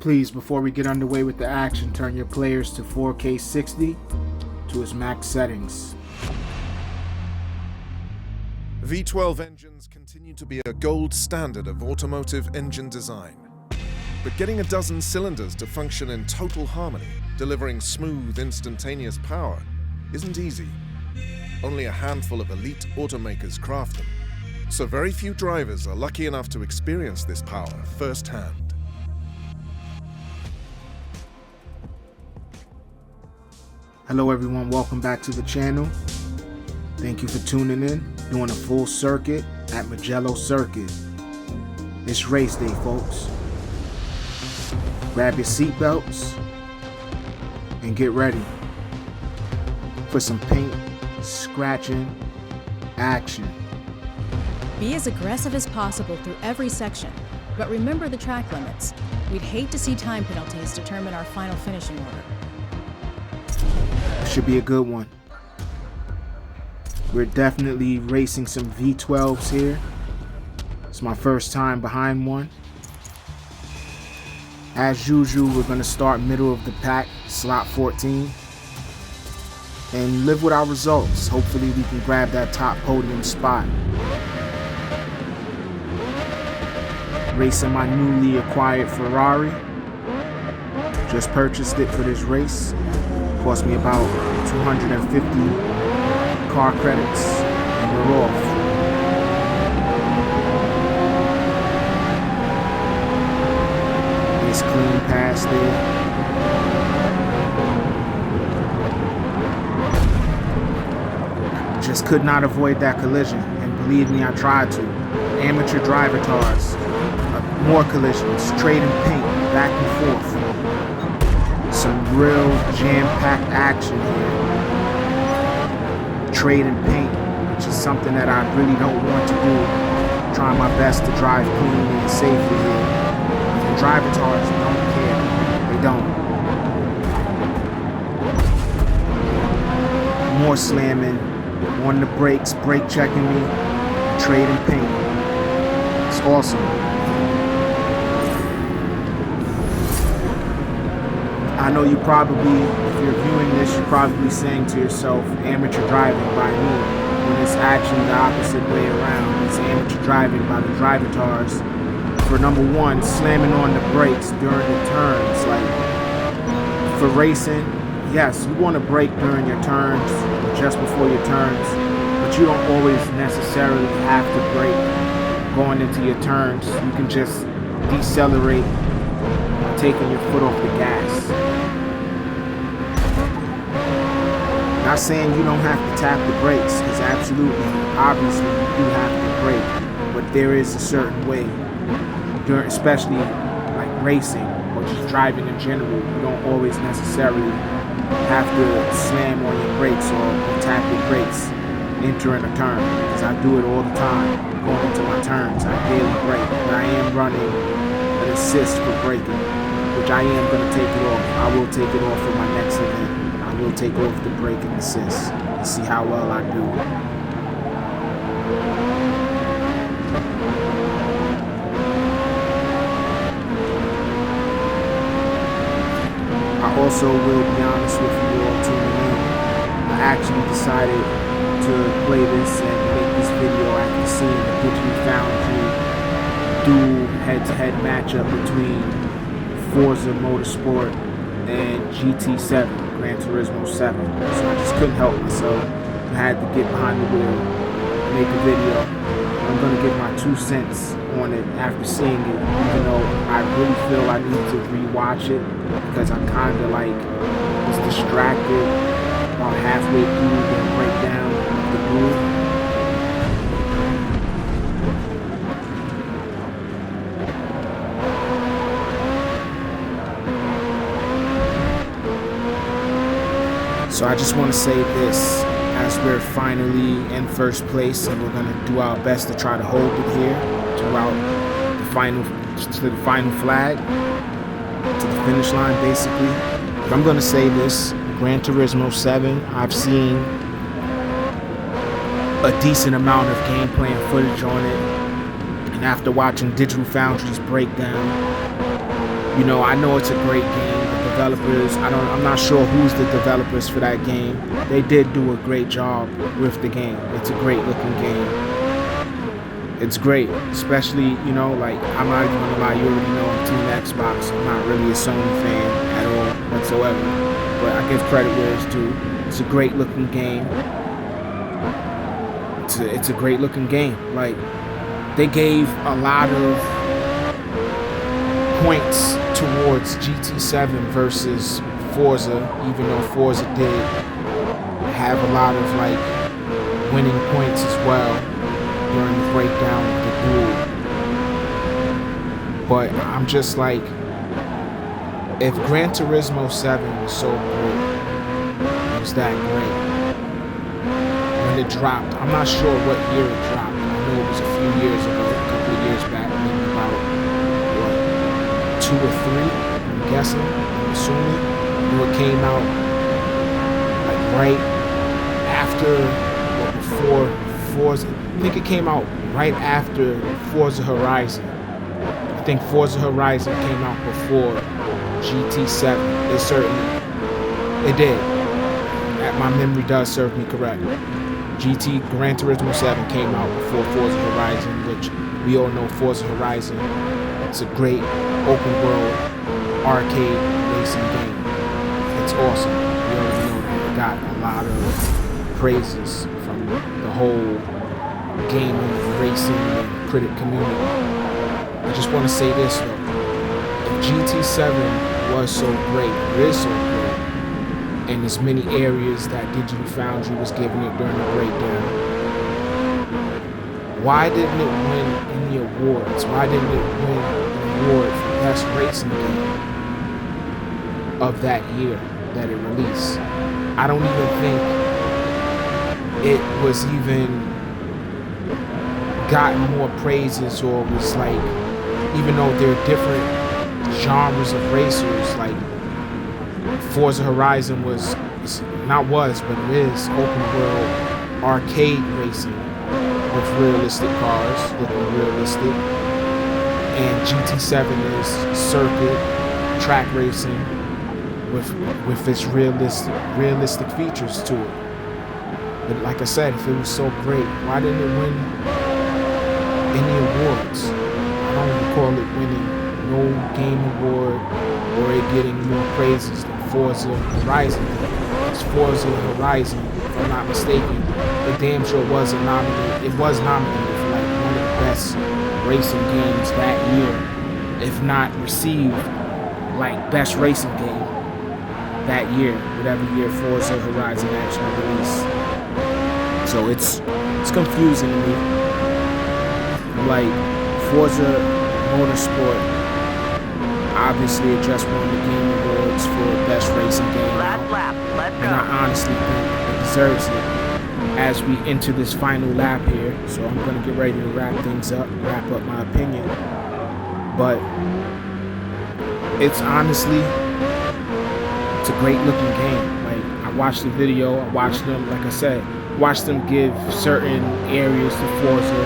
Please, before we get underway with the action, turn your players to 4K 60 to its max settings. V12 engines continue to be a gold standard of automotive engine design. But getting a dozen cylinders to function in total harmony, delivering smooth, instantaneous power, isn't easy. Only a handful of elite automakers craft them, so very few drivers are lucky enough to experience this power firsthand. Hello everyone, welcome back to the channel. Thank you for tuning in, doing a full circuit at Mugello Circuit. It's race day, folks. Grab your seatbelts and get ready for some paint, scratching, action. Be as aggressive as possible through every section, but remember the track limits. We'd hate to see time penalties determine our final finishing order. Should be a good one. We're definitely racing some V12s here. It's my first time behind one. As usual, we're going to start middle of the pack, slot 14, and live with our results. Hopefully we can grab that top podium spot. Racing my newly acquired Ferrari. Just purchased it for this race. Cost me about 250 car credits, and we're off. Nice clean pass there. Just could not avoid that collision, and believe me, I tried to. Amateur driver cars, more collisions, trading paint, back and forth. Some real jam-packed action here. Trading paint, which is something that I really don't want to do. Trying my best to drive cleanly and safely here. And driver cars don't care. They don't. More slamming, on the brakes, brake checking me, trading paint. It's awesome. I know you probably, if you're viewing this, you're probably saying to yourself, amateur driving by me, when it's actually the opposite way around. It's amateur driving by the driver cars. For number one, slamming on the brakes during the turns. Like, for racing, yes, you want to brake during your turns, just before your turns, but you don't always necessarily have to brake going into your turns. You can just decelerate, taking your foot off the gas. Not saying you don't have to tap the brakes, because absolutely, obviously you do have to brake, but there is a certain way, especially like racing or just driving in general, you don't always necessarily have to slam on your brakes or tap your brakes entering a turn, because I do it all the time. Going into my turns, I daily brake, but I am running an assist for braking, which I am going to take it off. I will take it off for my next event. I will take off the brake and assist and see how well I do. I also will be honest with you all tuning in. I actually decided to play this and make this video after seeing the Gt7 dual head-to-head matchup between Forza Motorsport and Gt7, Gran Turismo 7. So I just couldn't help myself. I had to get behind the wheel and make a video. I'm going to give my 2 cents on it after seeing it, even though I really feel I need to rewatch it, because I kind of like was distracted about halfway through the breakdown of the duel. So I just want to say this, as we're finally in first place, and we're going to do our best to try to hold it here throughout the final, to the final flag, to the finish line basically. But I'm going to say this, Gran Turismo 7, I've seen a decent amount of gameplay and footage on it, and after watching Digital Foundry's breakdown, You know, I know it's a great game. The developers, I'm not sure who's the developers for that game. They did do a great job with the game. It's a great looking game. It's great, especially, you know, like, I'm not even gonna lie, you already know I'm Team Xbox. I'm not really a Sony fan at all whatsoever, but I give credit where it's due. It's a great looking game. It's a great looking game. Like, they gave a lot of points towards GT7 versus Forza, even though Forza did have a lot of like winning points as well during the breakdown of the duel. But I'm just like, if Gran Turismo 7 was so great, it was that great. When it dropped, I'm not sure what year it dropped. I know it was a few years ago, a couple of years back, maybe about, what, 2 or 3, I'm guessing, I'm assuming. You know, it came out like right after or before Forza. I think it came out right after Forza Horizon. I think Forza Horizon came out before GT7. It did. My memory does serve me correct. Gran Turismo 7 came out before Forza Horizon, which we all know Forza Horizon. It's a great open world arcade racing game. It's awesome. We already know that. It got a lot of praises from the whole gaming, racing, and critic community. I just want to say this though. If GT7 was so great, it is so great, in as many areas that Digital Foundry was giving it during the breakdown, why didn't it win any awards? Why didn't it win an award for best racing game of that year that it released? I don't even think it was even gotten more praises, or was like, even though there are different genres of racers, like Forza Horizon but it is open world arcade racing with realistic cars, looking realistic. And GT7 is circuit track racing with its realistic features to it. But like I said, if it was so great, why didn't it win any awards? I don't recall it winning no game award or it getting more praises than Forza Horizon. It's Forza Horizon, if I'm not mistaken, it damn sure was nominated. It was nominated for like one of the best racing games that year, if not received like best racing game that year, whatever year Forza Horizon actually released. So it's confusing to me. Like, Forza Motorsport, obviously it just won the Game Awards for Best Racing Game. Last lap, let's go. And I honestly think it deserves it as we enter this final lap here. So I'm going to get ready to wrap up my opinion. But it's honestly, it's a great looking game. Like, I watched the video, I watched them, like I said, watched them give certain areas to Forza,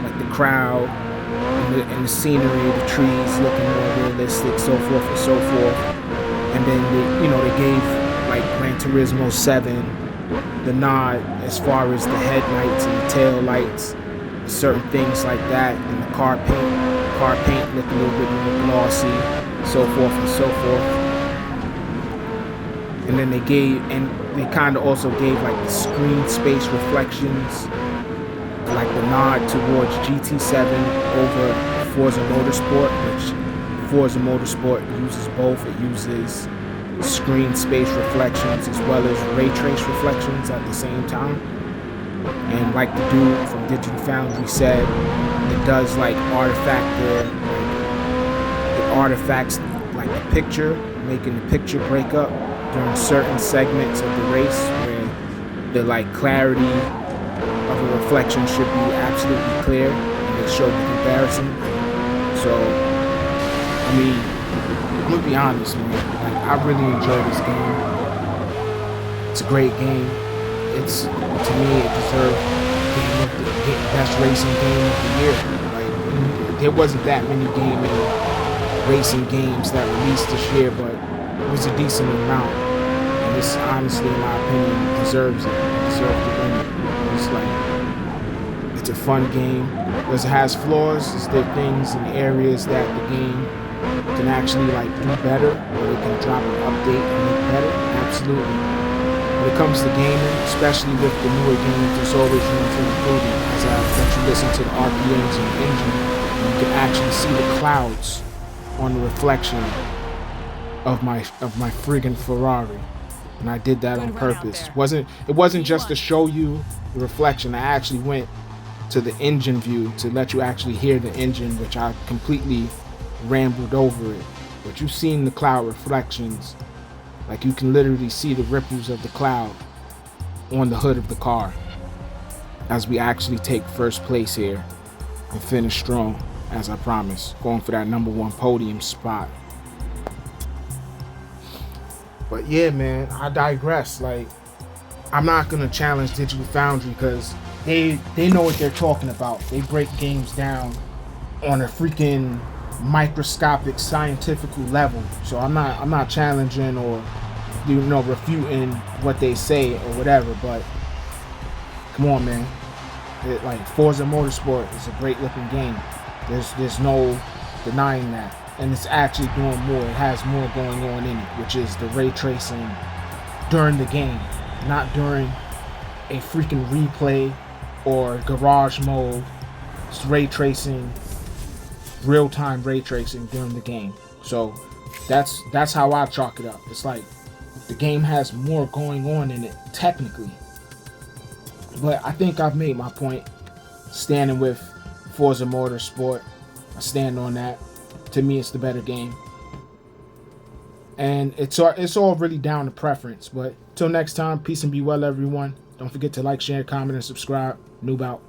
like the crowd, and the scenery, the trees looking more realistic, so forth and so forth. And then they gave like Gran Turismo 7 the nod as far as the headlights and the tail lights, certain things like that, and the car paint looked a little bit more glossy, so forth and so forth. And then they kind of also gave like the screen space reflections, like the nod towards GT7 over Forza Motorsport, which Forza Motorsport uses both. It uses screen space reflections as well as ray trace reflections at the same time. And like the dude from Digital Foundry said, it does like artifacts like the picture, making the picture break up during certain segments of the race where the like clarity of a reflection should be absolutely clear, and they show the comparison. So, I mean, I'm gonna be honest, man. Like, I really enjoy this game. It's a great game. To me, it deserved getting best racing game of the year. Like, there wasn't that many racing games that released this year, but it was a decent amount. And this, honestly, in my opinion, deserves it. It deserves to win. It's like, it's a fun game. Because it has flaws, is there things and areas that the game can actually like do better, or they can drop an update and make better? Absolutely. When it comes to gaming, especially with the newer games, there's always room for improvement. As I let you listen to the RPMs and the engine, and you can actually see the clouds on the reflection of my friggin' Ferrari. And I did that on purpose. It wasn't just to show you the reflection. I actually went to the engine view to let you actually hear the engine, which I completely rambled over it. But you've seen the cloud reflections. Like, you can literally see the ripples of the cloud on the hood of the car as we actually take first place here and finish strong, as I promised, going for that #1 podium spot. But yeah, man, I digress. Like, I'm not gonna challenge Digital Foundry because they know what they're talking about. They break games down on a freaking microscopic scientific level. So I'm not challenging or refuting what they say or whatever. But come on, man. Like, Forza Motorsport is a great looking game. There's no denying that. And it's actually doing more. It has more going on in it, which is the ray tracing during the game, not during a freaking replay or garage mode. It's ray tracing, real-time ray tracing during the game. So that's how I chalk it up. It's like the game has more going on in it technically. But I think I've made my point. Standing with Forza Motorsport, I stand on that. To me, it's the better game. And it's all really down to preference. But till next time, peace and be well, everyone. Don't forget to like, share, comment, and subscribe. Noob out.